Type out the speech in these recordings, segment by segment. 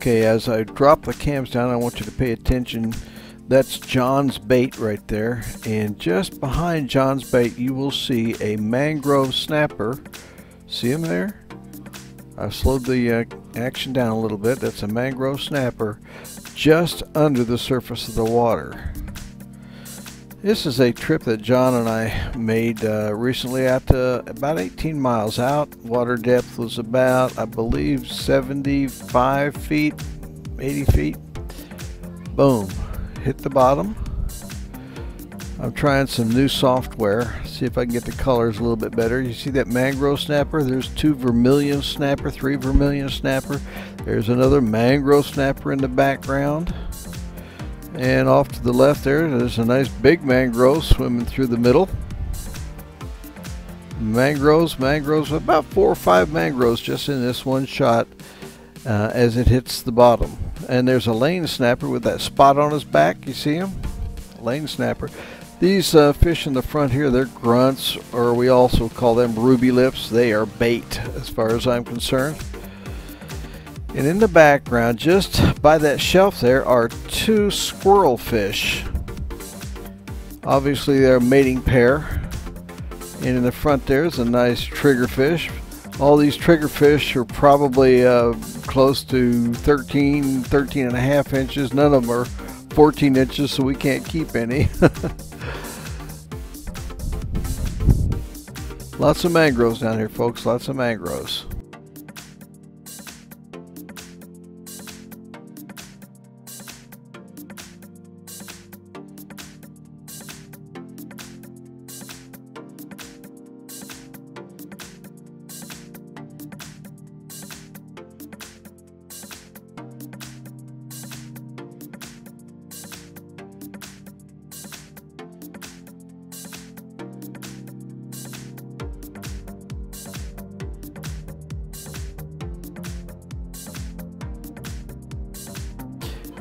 Okay, as I drop the cams down, I want you to pay attention. That's John's bait right there, and just behind John's bait you will see a mangrove snapper. See him there? I've slowed the action down a little bit. That's a mangrove snapper just under the surface of the water. This is a trip that John and I made recently out to about 18 miles out. Water depth was about, I believe, 75 feet, 80 feet. Boom. Hit the bottom. I'm trying some new software. See if I can get the colors a little bit better. You see that mangrove snapper? There's 2 vermilion snapper, 3 vermilion snapper. There's another mangrove snapper in the background. And off to the left there's a nice big mangrove swimming through the middle. Mangroves, about 4 or 5 mangroves just in this one shot as it hits the bottom. And there's a lane snapper with that spot on his back. You see him? Lane snapper. These fish in the front here, they're grunts, or we also call them ruby lips. They are bait as far as I'm concerned. And in the background, just by that shelf there, are 2 squirrelfish. Obviously they're a mating pair. And in the front there's a nice triggerfish. All these triggerfish are probably close to 13 and a half inches. None of them are 14 inches, so we can't keep any. Lots of mangroves down here, folks, lots of mangroves.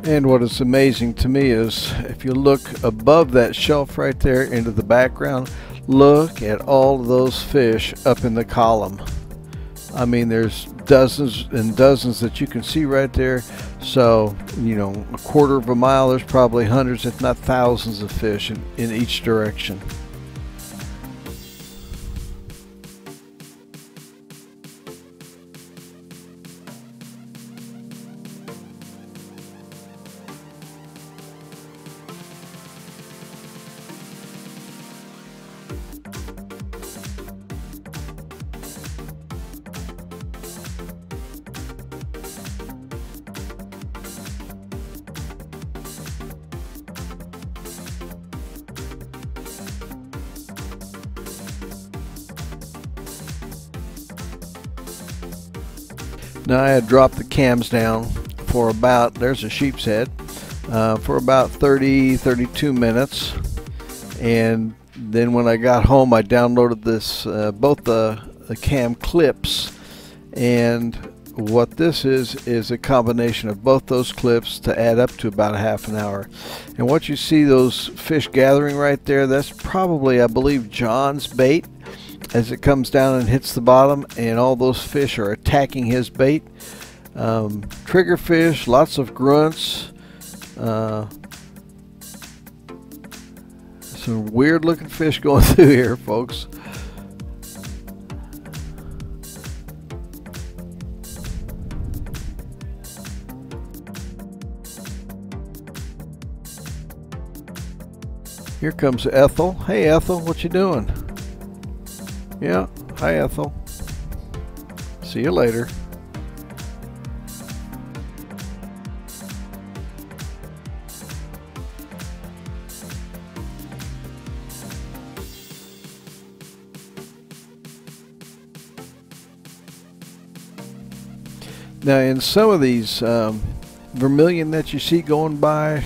And what is amazing to me is if you look above that shelf right there into the background, look at all of those fish up in the column. I mean, there's dozens and dozens that you can see right there. So, you know, a quarter of a mile, there's probably hundreds, if not thousands of fish in each direction. Now I had dropped the cams down for about, there's a sheep's head, for about 32 minutes. And then when I got home I downloaded this, both the cam clips, and what this is a combination of both those clips to add up to about a half an hour. And what you see those fish gathering right there, that's probably, I believe, John's bait as it comes down and hits the bottom, and all those fish are attacking his bait. Triggerfish, lots of grunts, some weird looking fish going through here, folks. Here comes Ethel. Hey Ethel, what you doing? Yeah, hi Ethel. See you later. Now in some of these vermilion that you see going by,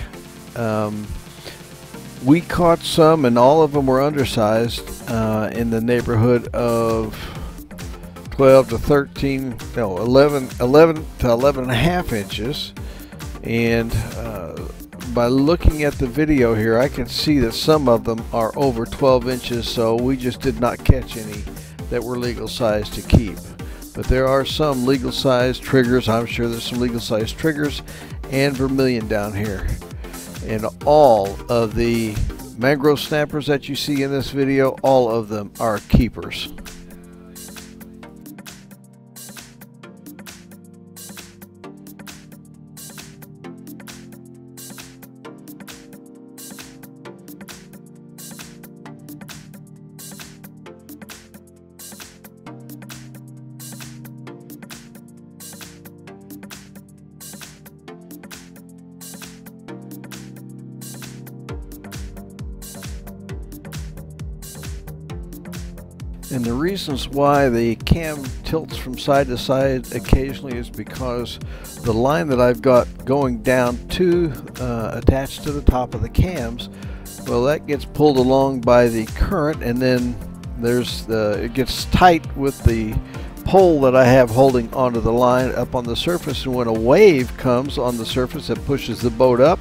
we caught some, and all of them were undersized, in the neighborhood of 12 to 13, no, 11 to 11 and a half inches. And by looking at the video here, I can see that some of them are over 12 inches, so we just did not catch any that were legal size to keep. But there are some legal size triggers. I'm sure there's some legal size triggers and vermilion down here. And all of the mangrove snappers that you see in this video, all of them are keepers. And the reasons why the cam tilts from side to side occasionally is because the line that I've got going down to attached to the top of the cams, well, that gets pulled along by the current, and then there's it gets tight with the pole that I have holding onto the line up on the surface, and when a wave comes on the surface that pushes the boat up,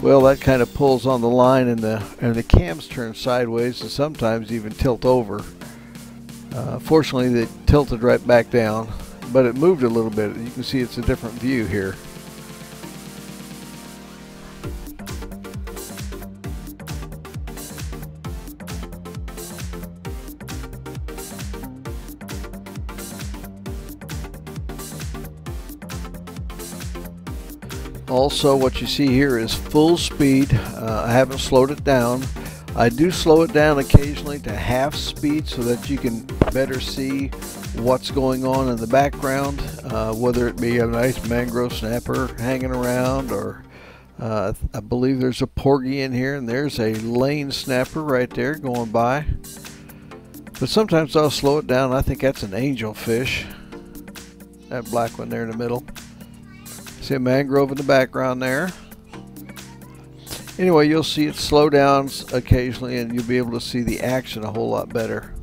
well, that kind of pulls on the line, and the cams turn sideways and sometimes even tilt over. Fortunately, they tilted right back down, but it moved a little bit. You can see it's a different view here. Also, what you see here is full speed. I haven't slowed it down. I do slow it down occasionally to half speed so that you can better see what's going on in the background, whether it be a nice mangrove snapper hanging around, or I believe there's a porgy in here, and there's a lane snapper right there going by. But sometimes I'll slow it down. I think that's an angelfish, that black one there in the middle. See a mangrove in the background there. Anyway, you'll see it slow down occasionally, and you'll be able to see the action a whole lot better.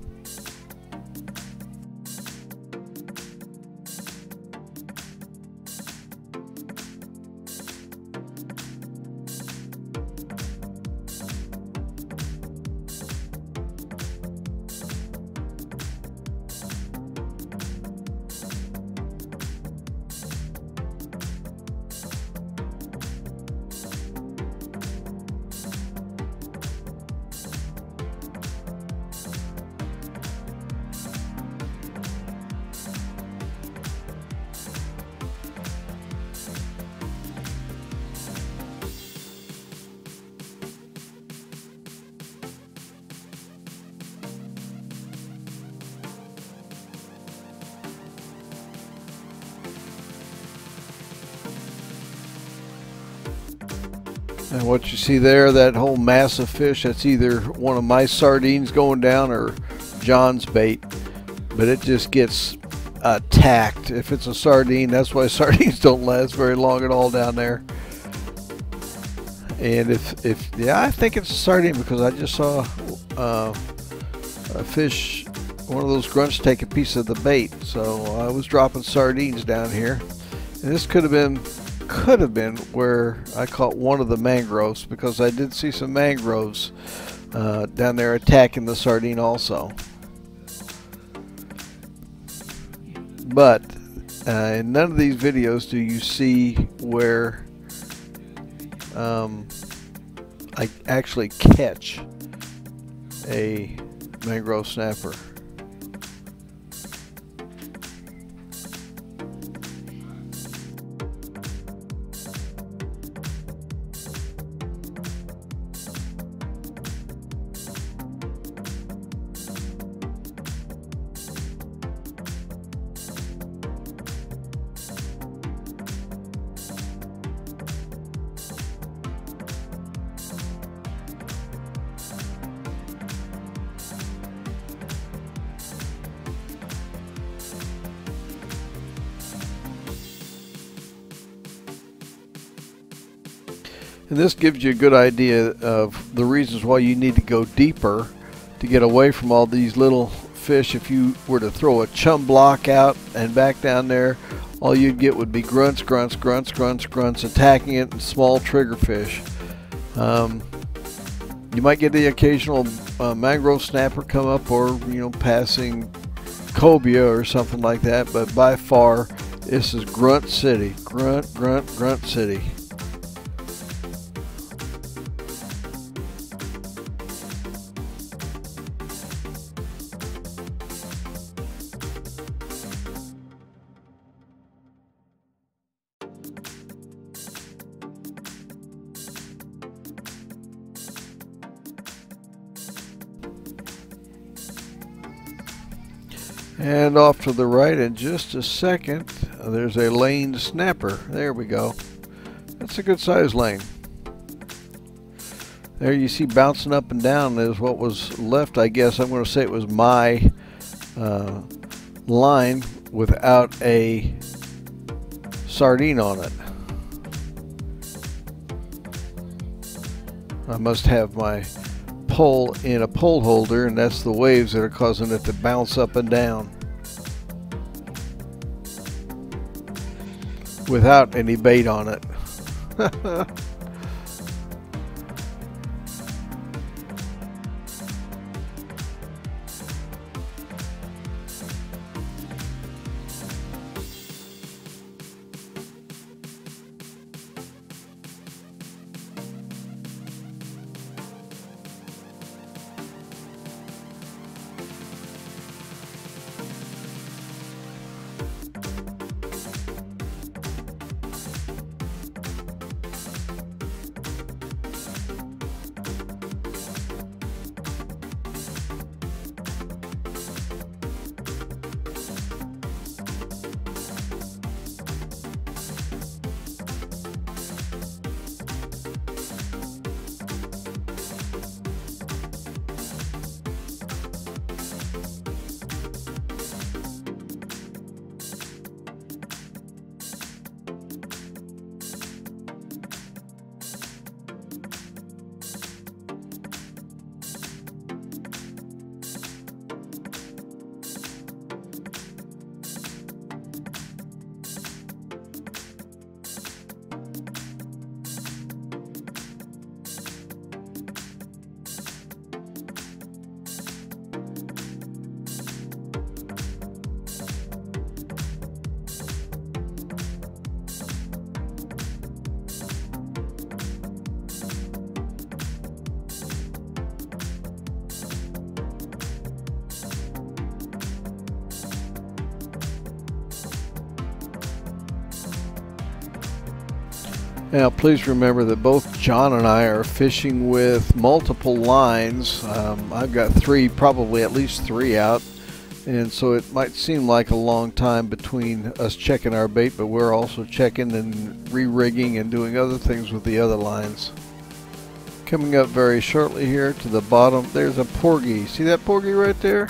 And what you see there, that whole mass of fish, that's either one of my sardines going down or John's bait, but it just gets attacked. If it's a sardine, that's why sardines don't last very long at all down there. And yeah, I think it's a sardine, because I just saw a fish, one of those grunts, take a piece of the bait. So I was dropping sardines down here, and this could have been where I caught one of the mangroves, because I did see some mangroves down there attacking the sardine also. But in none of these videos do you see where I actually catch a mangrove snapper. And this gives you a good idea of the reasons why you need to go deeper to get away from all these little fish. If you were to throw a chum block out and back down there, all you'd get would be grunts, grunts, grunts, grunts, grunts attacking it, and small trigger fish. You might get the occasional mangrove snapper come up, or passing cobia or something like that, but by far this is grunt city. Grunt city. And off to the right in just a second, there's a laned snapper. There we go. That's a good size lane. There you see bouncing up and down is what was left, I guess. I'm going to say it was my line without a sardine on it. I must have my pole in a pole holder, and that's the waves that are causing it to bounce up and down without any bait on it. Now please remember that both John and I are fishing with multiple lines. I've got three, probably at least three out, and so it might seem like a long time between us checking our bait, but we're also checking and re-rigging and doing other things with the other lines. Coming up very shortly here to the bottom, there's a porgy. See that porgy right there?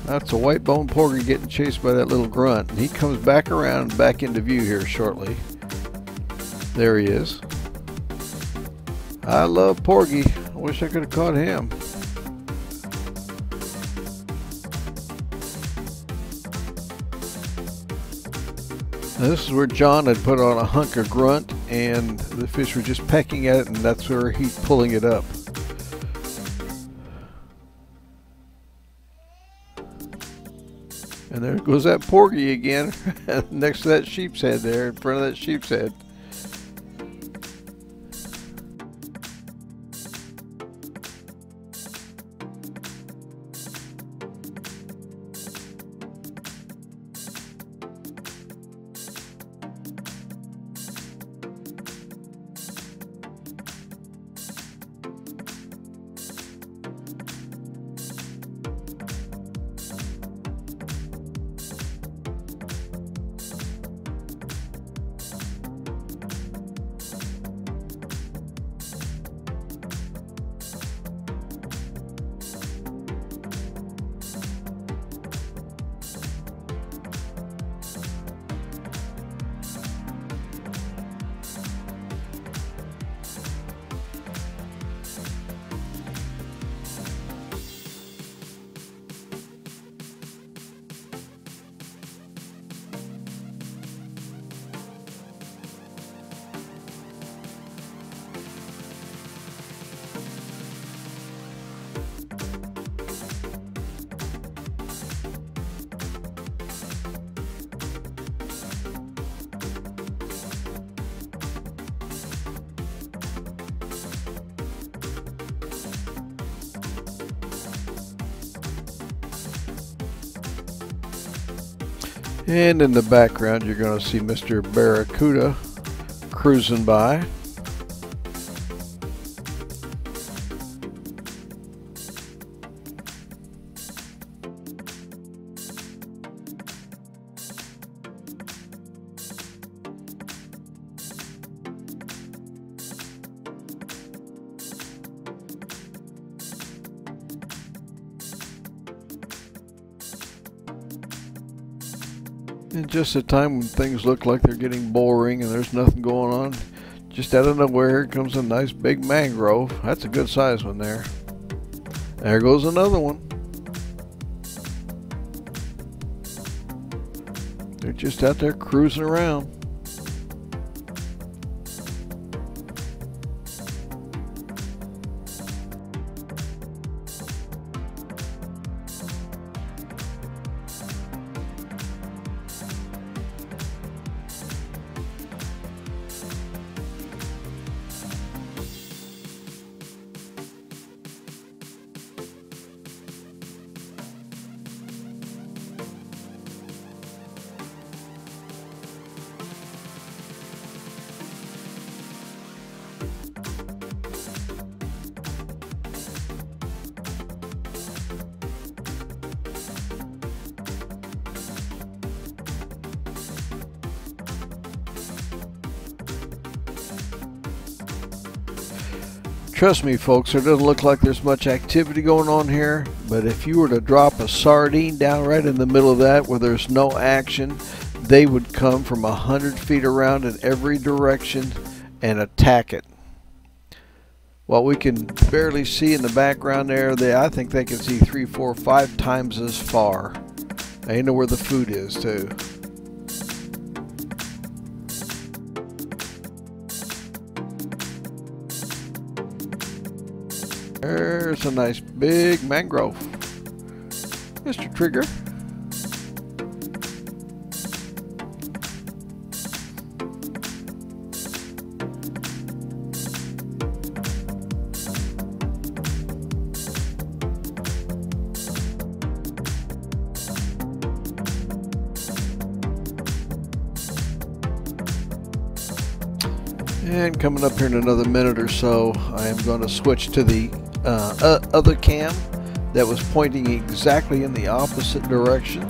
That's a white-boned porgy getting chased by that little grunt, and he comes back around and back into view here shortly. There he is. I love porgy. I wish I could have caught him. Now this is where John had put on a hunk of grunt, and the fish were just pecking at it, and that's where he's pulling it up. And there goes that porgy again, next to that sheep's head there, in front of that sheep's head. And in the background, you're going to see Mr. Barracuda cruising by. And just a time when things look like they're getting boring and there's nothing going on, just out of nowhere comes a nice big mangrove. That's a good size one there. There goes another one. They're just out there cruising around. Trust me, folks, it doesn't look like there's much activity going on here, but if you were to drop a sardine down right in the middle of that where there's no action, they would come from 100 feet around in every direction and attack it. What we can barely see in the background there, I think they can see 3, 4, 5 times as far. They know where the food is too. There's a nice big mangrove. Mr. Trigger. And coming up here in another minute or so, I am going to switch to the other cam that was pointing exactly in the opposite direction.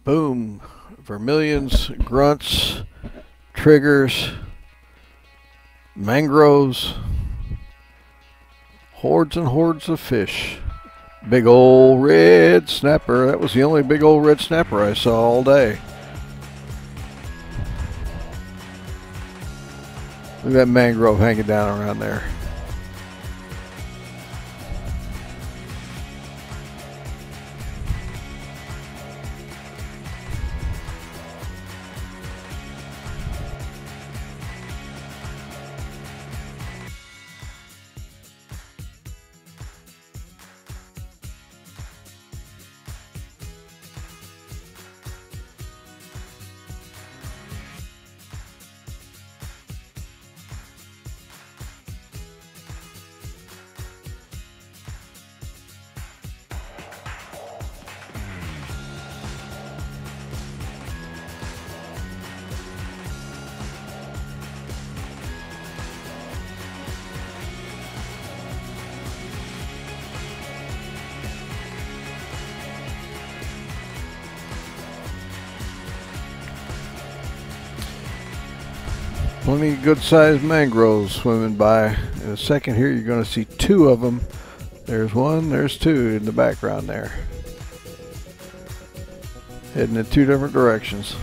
Boom. Vermilions, grunts, triggers, mangroves, hordes and hordes of fish. Big old red snapper. That was the only big old red snapper I saw all day. Look at that mangrove hanging down around there. Plenty of good-sized mangroves swimming by. In a second here, you're going to see 2 of them. There's 1, there's 2 in the background there. Heading in 2 different directions.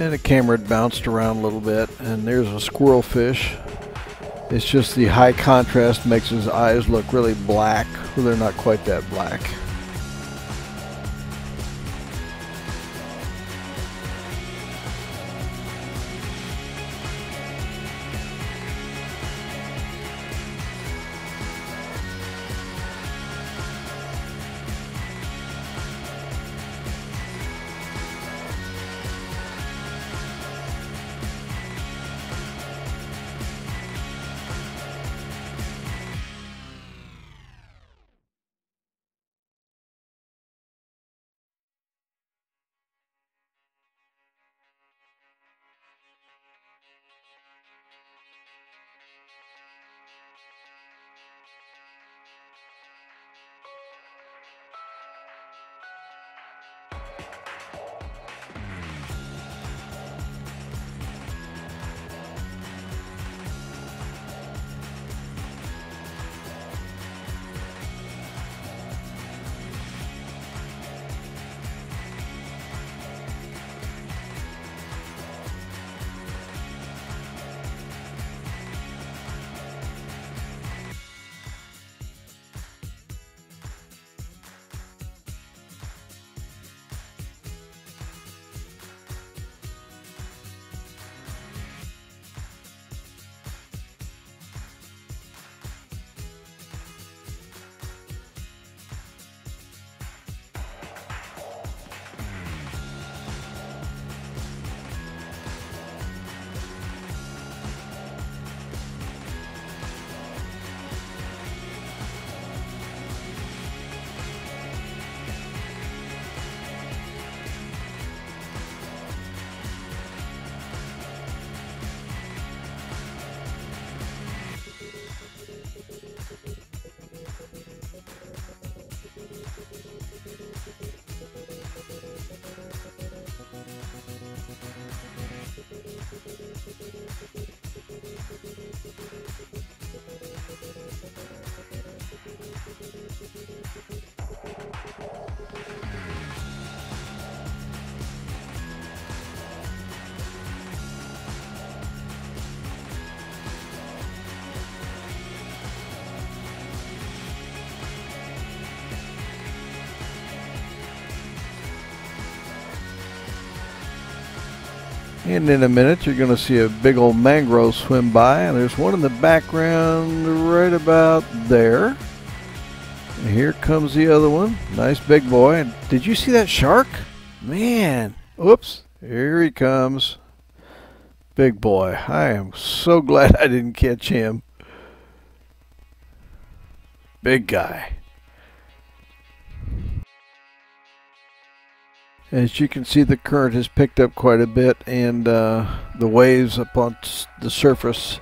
And the camera bounced around a little bit, and there's a squirrelfish. It's just the high contrast makes his eyes look really black. Well, they're not quite that black. And in a minute you're going to see a big old mangrove swim by, and there's one in the background right about there. And here comes the other one. Nice big boy. And did you see that shark? Man, whoops, here he comes. Big boy. I am so glad I didn't catch him. Big guy. As you can see, the current has picked up quite a bit, and the waves up on the surface,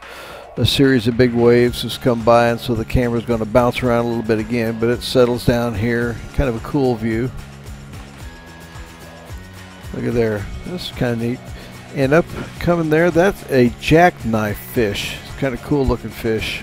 a series of big waves has come by, and so the camera's going to bounce around a little bit again, but it settles down here. Kind of a cool view. Look at there. That's kind of neat. And up coming there, that's a jackknife fish. It's kind of cool looking fish.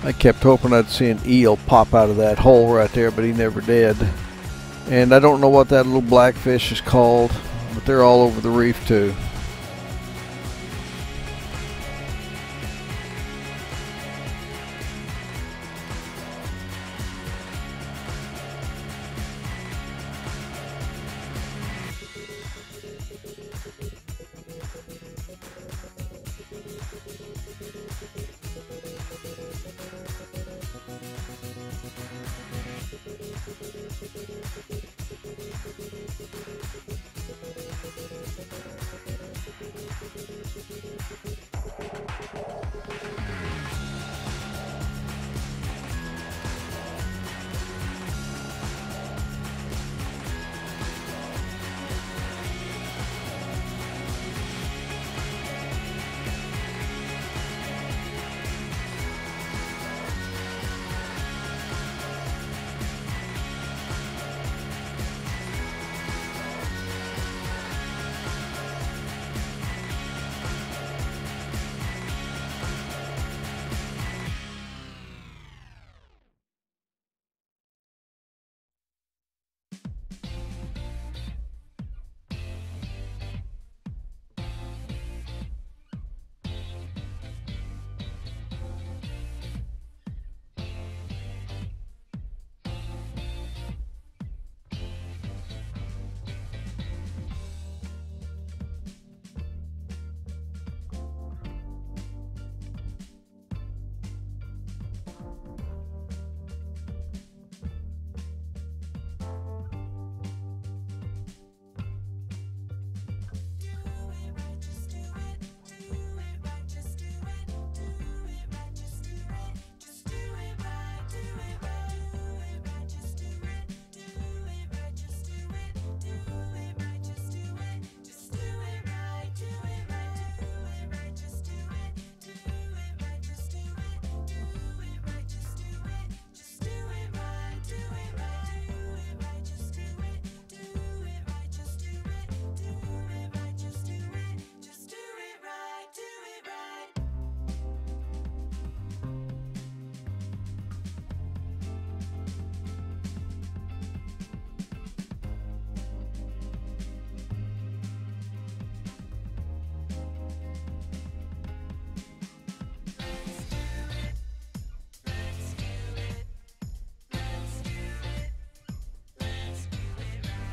I kept hoping I'd see an eel pop out of that hole right there, but he never did. And I don't know what that little black fish is called, but they're all over the reef too.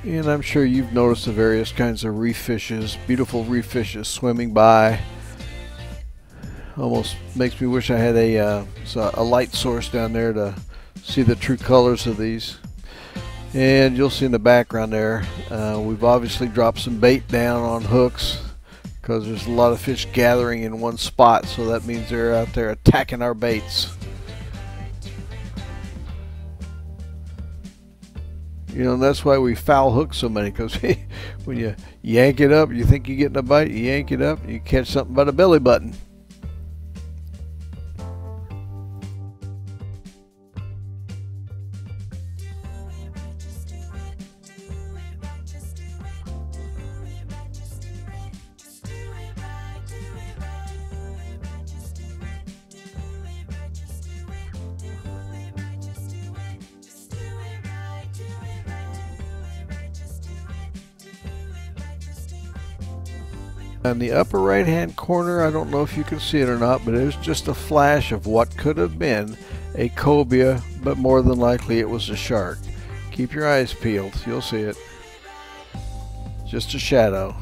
And I'm sure you've noticed the various kinds of reef fishes, beautiful reef fishes swimming by. Almost makes me wish I had a light source down there to see the true colors of these. And you'll see in the background there, we've obviously dropped some bait down on hooks because there's a lot of fish gathering in one spot, so that means they're out there attacking our baits. You know, and that's why we foul hook so many, because when you yank it up, you think you're getting a bite, you yank it up, you catch something by the belly button. On the upper right hand corner, I don't know if you can see it or not, but there's just a flash of what could have been a cobia, but more than likely it was a shark. Keep your eyes peeled, you'll see it. Just a shadow.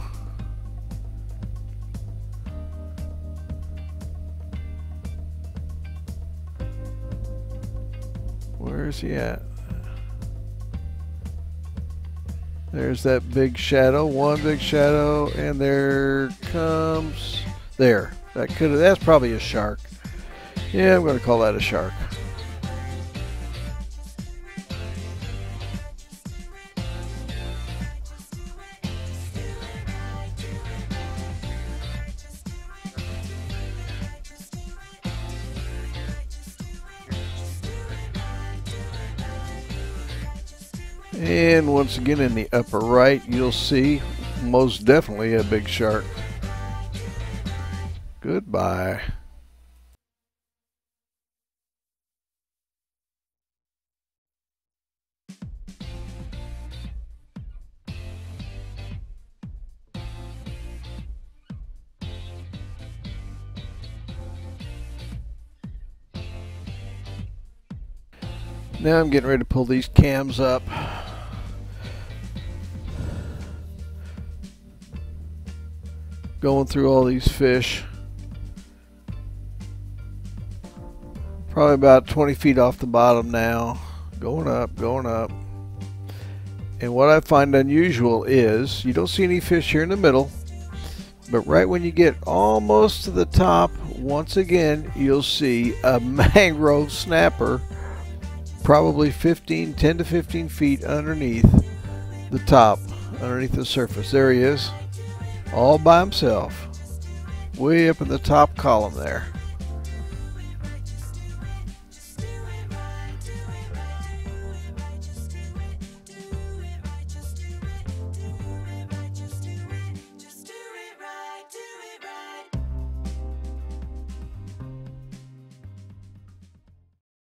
Where is he at? There's that big shadow, one big shadow, and there comes, there. That's probably a shark. Yeah, I'm going to call that a shark. And once again in the upper right, you'll see most definitely a big shark. Goodbye. Now I'm getting ready to pull these cams up. Going through all these fish. Probably about 20 feet off the bottom now. Going up, going up. And what I find unusual is you don't see any fish here in the middle, but right when you get almost to the top, once again you'll see a mangrove snapper, probably 10 to 15 feet underneath the top, underneath the surface. There he is, all by himself, way up in the top column there.